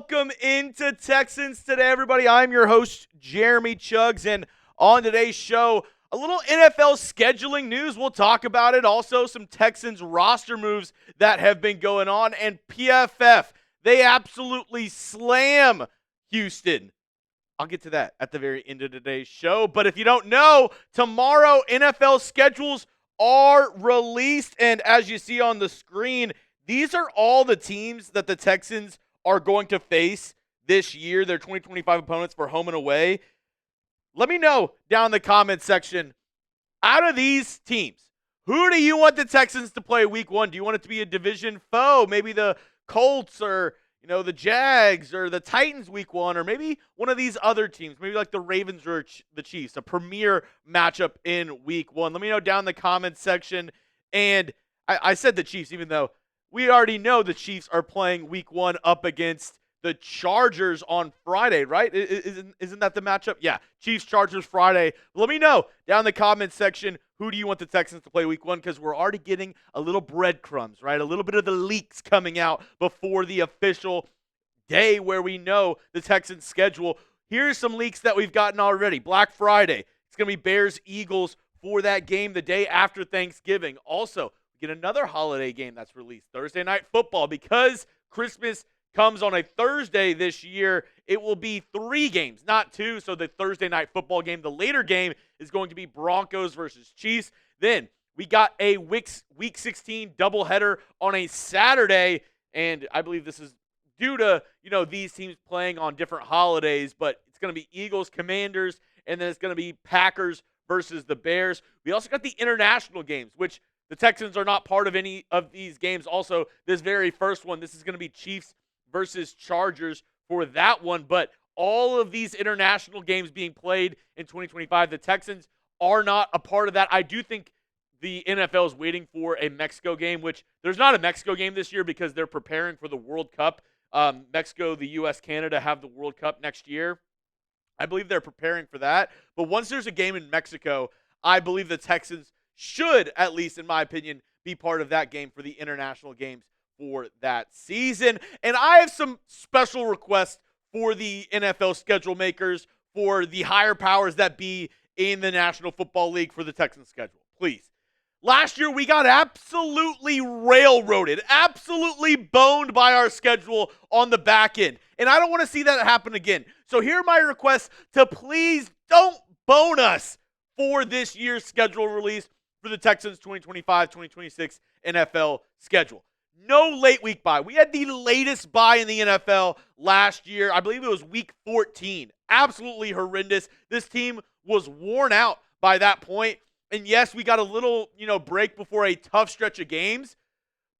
welcome into Texans today, everybody. I'm your host, Jeremy Chuggs, and on today's show, a little NFL scheduling news. We'll talk about it. Also, some Texans roster moves that have been going on, and PFF, they absolutely slam Houston. I'll get to that at the very end of today's show, but if you don't know, tomorrow NFL schedules are released, and as you see on the screen, these are all the teams that the Texans are going to face this year, their 2025 opponents for home and away. Let me know down in the comment section, out of these teams, who do you want the Texans to play week one? Do you want it to be a division foe? Maybe the Colts or, the Jags or the Titans week one, or maybe one of these other teams, maybe like the Ravens or the Chiefs, a premier matchup in week one. Let me know down in the comment section. And I said the Chiefs, even though we already know the Chiefs are playing week one up against the Chargers on Friday, right? Isn't that the matchup? Yeah, Chiefs-Chargers Friday. Let me know down in the comment section, who do you want the Texans to play week one? Because we're already getting a little breadcrumbs, right? A little bit of the leaks coming out before the official day where we know the Texans' schedule. Here's some leaks that we've gotten already. Black Friday. It's going to be Bears-Eagles for that game the day after Thanksgiving. Also, get another holiday game that's released, Thursday Night Football. Because Christmas comes on a Thursday this year, it will be 3 games, not 2. So the Thursday Night Football game, the later game, is going to be Broncos versus Chiefs. Then we got a Week 16 doubleheader on a Saturday, and I believe this is due to, these teams playing on different holidays, but it's going to be Eagles, Commanders, and then it's going to be Packers versus the Bears. We also got the international games, which the Texans are not part of any of these games. Also, this very first one, this is going to be Chiefs versus Chargers for that one. But all of these international games being played in 2025, the Texans are not a part of that. I do think the NFL is waiting for a Mexico game, which there's not a Mexico game this year because they're preparing for the World Cup. Mexico, the U.S., Canada have the World Cup next year. I believe they're preparing for that. But once there's a game in Mexico, I believe the Texans should, at least in my opinion, be part of that game for the international games for that season. And I have some special requests for the NFL schedule makers, for the higher powers that be in the National Football League for the Texans schedule. Please. Last year, we got absolutely railroaded, absolutely boned by our schedule on the back end. And I don't want to see that happen again. So here are my requests to please don't bone us for this year's schedule release for the Texans 2025-2026 NFL schedule. No late week bye. We had the latest bye in the NFL last year. I believe it was week 14. Absolutely horrendous. This team was worn out by that point. And yes, we got a little, break before a tough stretch of games.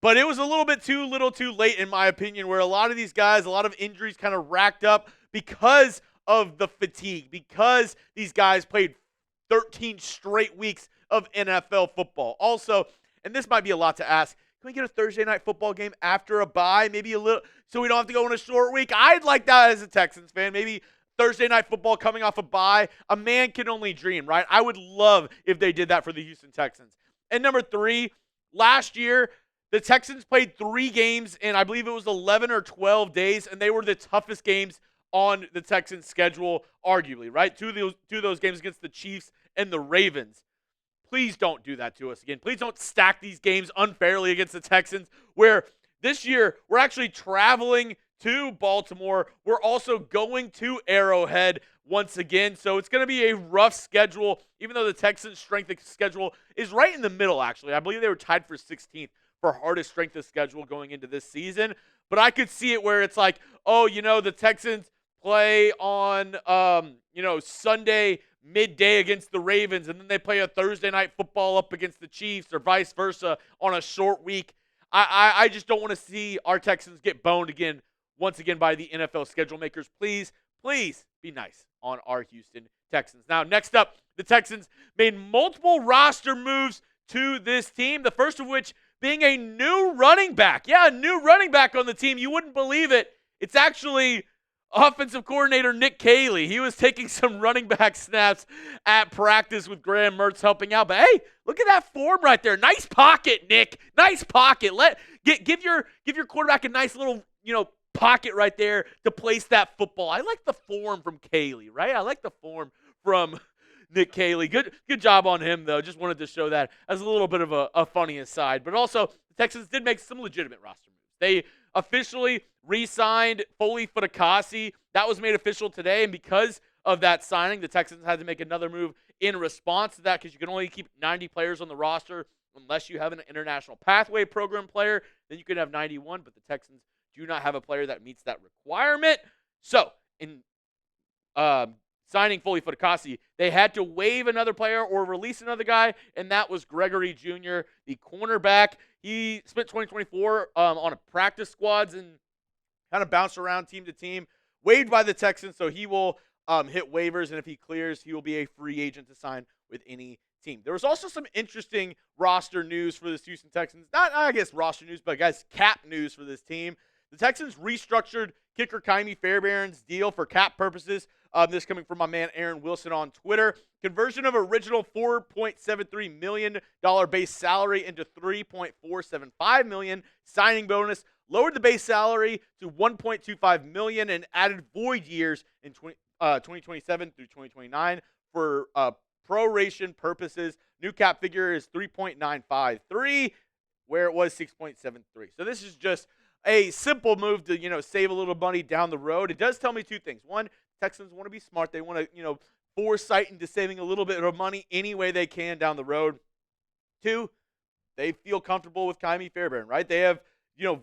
But it was a little bit too late, in my opinion, where a lot of these guys, a lot of injuries kind of racked up because of the fatigue, because these guys played 13 straight weeks of NFL football. Also, and this might be a lot to ask, can we get a Thursday night football game after a bye? Maybe a little, so we don't have to go on a short week. I'd like that as a Texans fan. Maybe Thursday night football coming off a bye. A man can only dream, right? I would love if they did that for the Houston Texans. And number 3, last year, the Texans played 3 games in, I believe it was 11 or 12 days, and they were the toughest games on the Texans' schedule, arguably, right? Two of those games against the Chiefs and the Ravens. Please don't do that to us again. Please don't stack these games unfairly against the Texans, where this year we're actually traveling to Baltimore. We're also going to Arrowhead once again. So it's going to be a rough schedule, even though the Texans' strength of schedule is right in the middle, actually. I believe they were tied for 16th for hardest strength of schedule going into this season. But I could see it where it's like, the Texans play on, Sunday midday against the Ravens, and then they play a Thursday night football up against the Chiefs or vice versa on a short week. I just don't want to see our Texans get boned once again by the NFL schedule makers. Please be nice on our Houston Texans. Now, next up, the Texans made multiple roster moves to this team, the first of which being a new running back. Yeah, a new running back on the team. You wouldn't believe it. It's actually offensive coordinator Nick Caserio. He was taking some running back snaps at practice with Graham Mertz helping out. But hey, look at that form right there. Nice pocket, Nick. Nice pocket. Give your quarterback a nice little, pocket right there to place that football. I like the form from Caley, right? I like the form from Nick Caserio. Good job on him, though. Just wanted to show that as a little bit of a funny aside. But also, the Texans did make some legitimate roster moves. They officially re-signed Foley Fatakasi. That was made official today, and because of that signing, the Texans had to make another move in response to that because you can only keep 90 players on the roster unless you have an international pathway program player. Then you can have 91, but the Texans do not have a player that meets that requirement. So, in signing Foley Fatakasi, they had to waive another player or release another guy, and that was Gregory Jr., the cornerback. He spent 2024 on a practice squads and kind of bounced around team to team. Waived by the Texans, so he will hit waivers, and if he clears, he will be a free agent to sign with any team. There was also some interesting roster news for the Houston Texans. Not, I guess, roster news, but, guys, cap news for this team. The Texans restructured kicker Kaimi Fairbairn's deal for cap purposes. This coming from my man Aaron Wilson on Twitter. Conversion of original $4.73 million base salary into $3.475 million signing bonus. Lowered the base salary to $1.25 million and added void years in 2027 through 2029 for proration purposes. New cap figure is 3.953, where it was 6.73. So this is just a simple move to, save a little money down the road. It does tell me two things. One, Texans want to be smart. They want to, foresight into saving a little bit of money any way they can down the road. Two, they feel comfortable with Kaimi Fairbairn, right? They have,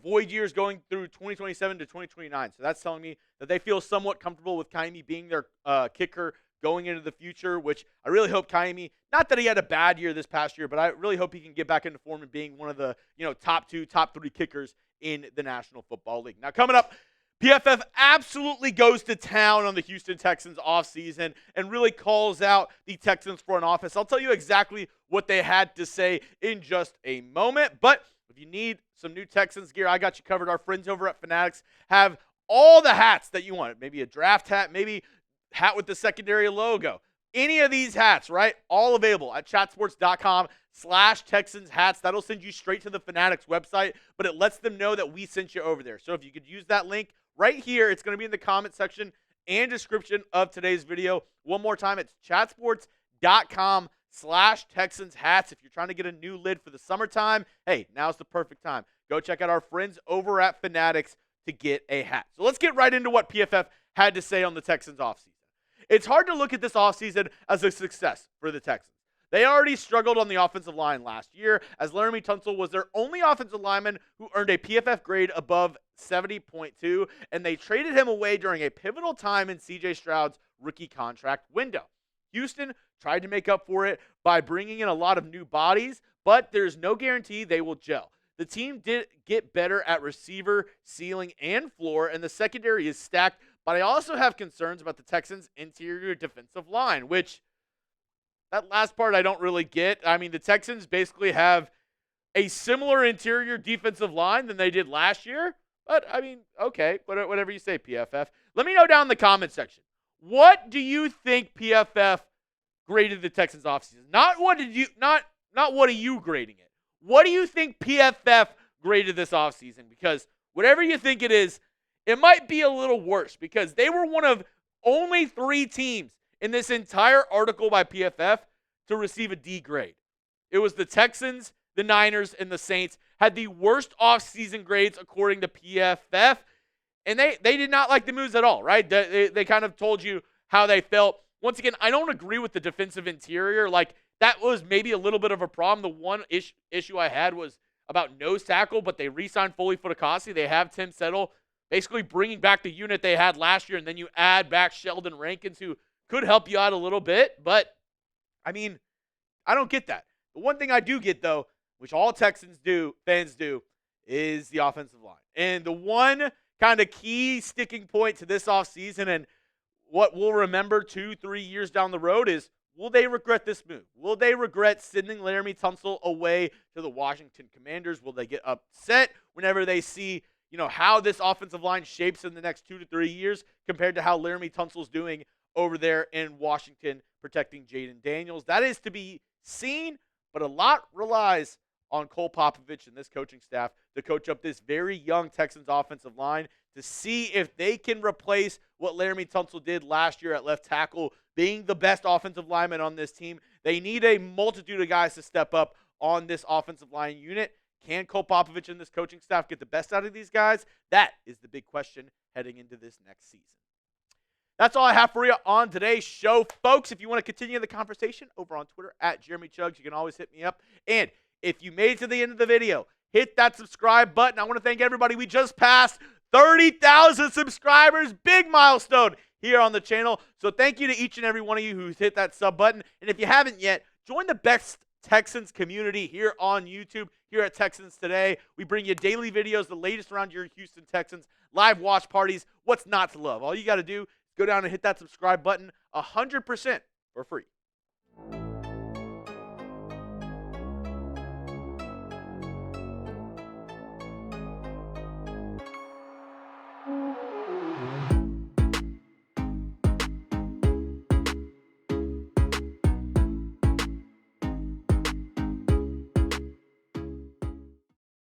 void years going through 2027 to 2029. So that's telling me that they feel somewhat comfortable with Kaimi being their kicker going into the future, which I really hope Kaimi, not that he had a bad year this past year, but I really hope he can get back into form and being one of the, top 2, top 3 kickers in the National Football League. Now, coming up, PFF absolutely goes to town on the Houston Texans offseason and really calls out the Texans front office. I'll tell you exactly what they had to say in just a moment. But if you need some new Texans gear, I got you covered. Our friends over at Fanatics have all the hats that you want. Maybe a draft hat, maybe hat with the secondary logo. Any of these hats, right? All available at chatsports.com/Texans hats. That'll send you straight to the Fanatics website, but it lets them know that we sent you over there. So if you could use that link right here, it's going to be in the comment section and description of today's video. One more time, it's chatsports.com/Texans hats. If you're trying to get a new lid for the summertime, hey, now's the perfect time. Go check out our friends over at Fanatics to get a hat. So let's get right into what PFF had to say on the Texans offseason. It's hard to look at this offseason as a success for the Texans. They already struggled on the offensive line last year, as Laremy Tunsil was their only offensive lineman who earned a PFF grade above 70.2, and they traded him away during a pivotal time in C.J. Stroud's rookie contract window. Houston tried to make up for it by bringing in a lot of new bodies, but there's no guarantee they will gel. The team did get better at receiver, ceiling, and floor, and the secondary is stacked, but I also have concerns about the Texans' interior defensive line, which that last part I don't really get. I mean, the Texans basically have a similar interior defensive line than they did last year, but I mean, okay, whatever you say, PFF. Let me know down in the comment section. What do you think PFF graded the Texans offseason? Not what are you grading it? What do you think PFF graded this offseason? Because whatever you think it is, it might be a little worse because they were one of only 3 teams in this entire article by PFF to receive a D grade. It was the Texans, the Niners, and the Saints had the worst offseason grades according to PFF, and they did not like the moves at all, right? They kind of told you how they felt. Once again, I don't agree with the defensive interior. Like, that was maybe a little bit of a problem. The one issue I had was about nose tackle, but they re-signed Foley Fatakasi. They have Tim Settle basically bringing back the unit they had last year, and then you add back Sheldon Rankins, who could help you out a little bit. But, I mean, I don't get that. The one thing I do get, though, which all Texans fans do, is the offensive line. And the one kind of key sticking point to this offseason and what we'll remember 2-3 years down the road is, will they regret this move? Will they regret sending Laremy Tunsil away to the Washington Commanders? Will they get upset whenever they see, how this offensive line shapes in the next 2 to 3 years compared to how Laremy Tunsil's doing over there in Washington protecting Jaden Daniels? That is to be seen, but a lot relies on Cole Popovich and this coaching staff to coach up this very young Texans offensive line to see if they can replace what Laremy Tunsil did last year at left tackle, being the best offensive lineman on this team. They need a multitude of guys to step up on this offensive line unit. Can Cole Popovich and this coaching staff get the best out of these guys? That is the big question heading into this next season. That's all I have for you on today's show, folks. If you want to continue the conversation over on Twitter at Jeremy Chuggs, you can always hit me up. And if you made it to the end of the video, hit that subscribe button. I want to thank everybody. We just passed 30,000 subscribers. Big milestone here on the channel. So thank you to each and every one of you who's hit that sub button. And if you haven't yet, join the best Texans community here on YouTube, here at Texans Today. We bring you daily videos, the latest around your Houston Texans, live watch parties, what's not to love. All you got to do is go down and hit that subscribe button 100% for free.